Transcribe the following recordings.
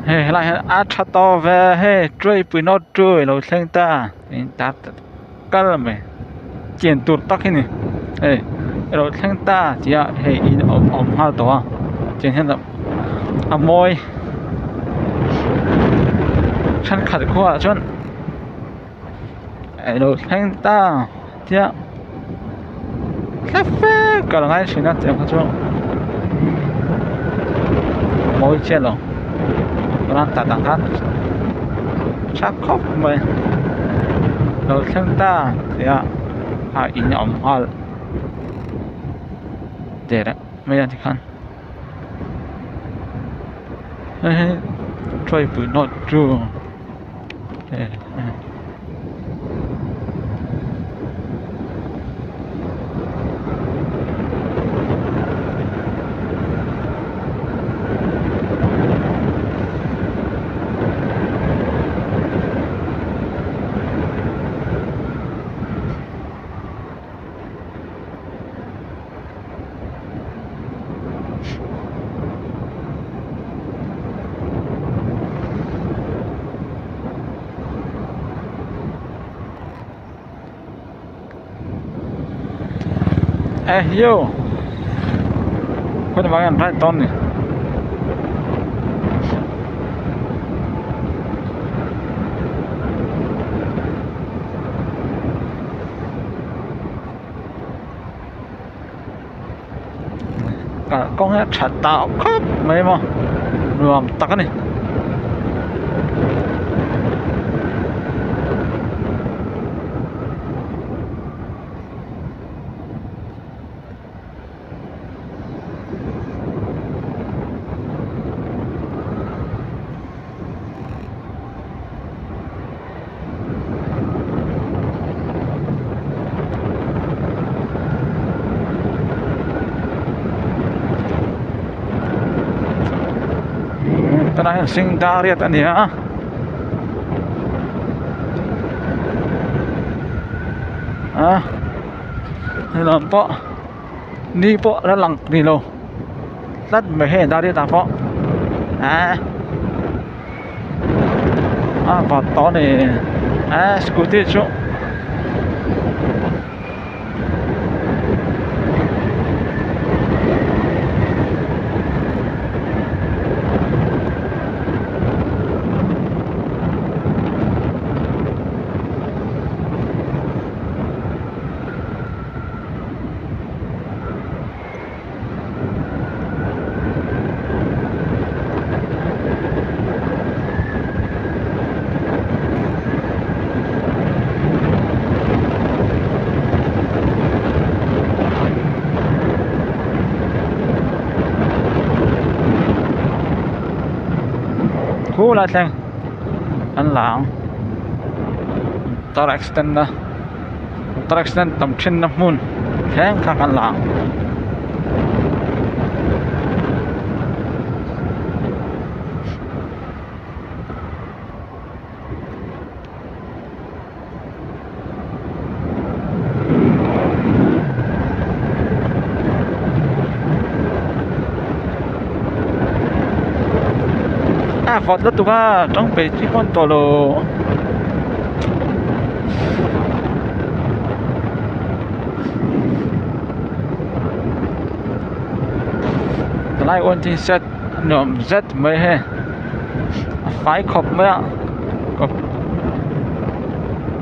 Hey lại chặt to về hey trôi bụi nó trôi rồi sang ta mình ta cái là mày chuyển tụt tắc thế này hey rồi sang ta chỉ là hey in hai tổ chuyển hiện là môi chân khát quá chân rồi sang ta chỉ là cà phê cái là ngay xin nó chỉ có môi chết rồi nó ta tăng hát chắc khóc mày rồi sang ta thì in hai để đấy mấy anh thì khăn trôi bụi nó true yo có thể bạn phải ton này cả con hết chặt tạo khắp mấy mà rùm tắc này terakhir sing dari tadi ya nampak ni po lalang ni lo lát meh dari ta po vào to này scooter chú cú lại sang anh lạng tao extend tầm trên năm mun sáng khác anh lạng Phật đất tụi trong bể chỉ con tổ lồ lại ôn thì set nhộm rất mấy he phải khóc mấy ạ khóc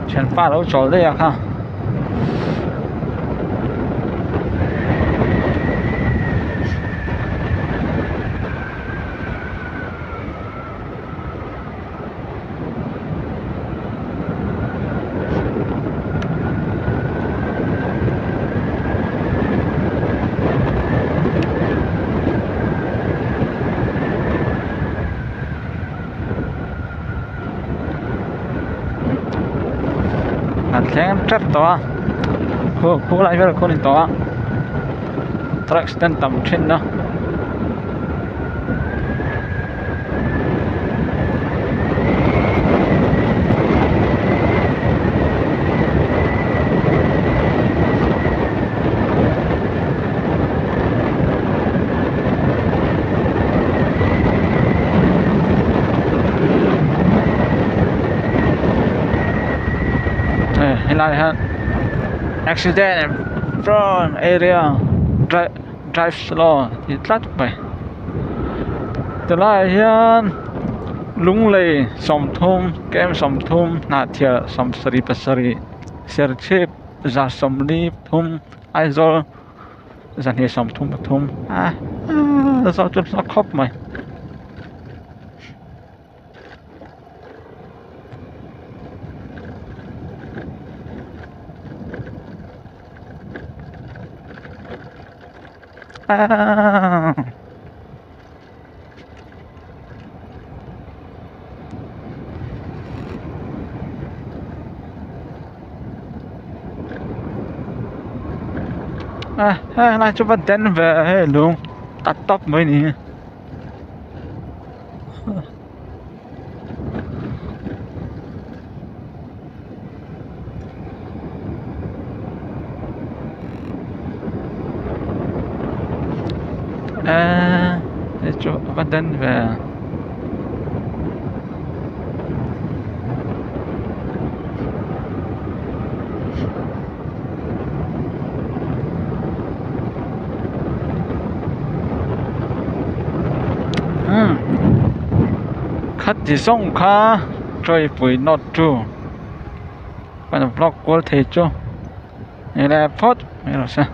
chuyện pha đấu trò đây ha sáng rất to khu lại với khu này to track stand tầm trên đó lại ha accident from area drive slow thì tắt vậy từ lại hiện Lunglei som thum kem som thum na thia som sari pasari serchip za som li thum aizol za ne som thum thum sao chút nó khóc mày này cho bạn đến về luôn tắt tóc mới nè để cho bạn đến về khát thì xong khá chơi với nó chú bạn vlog của thầy chú này là post này là sao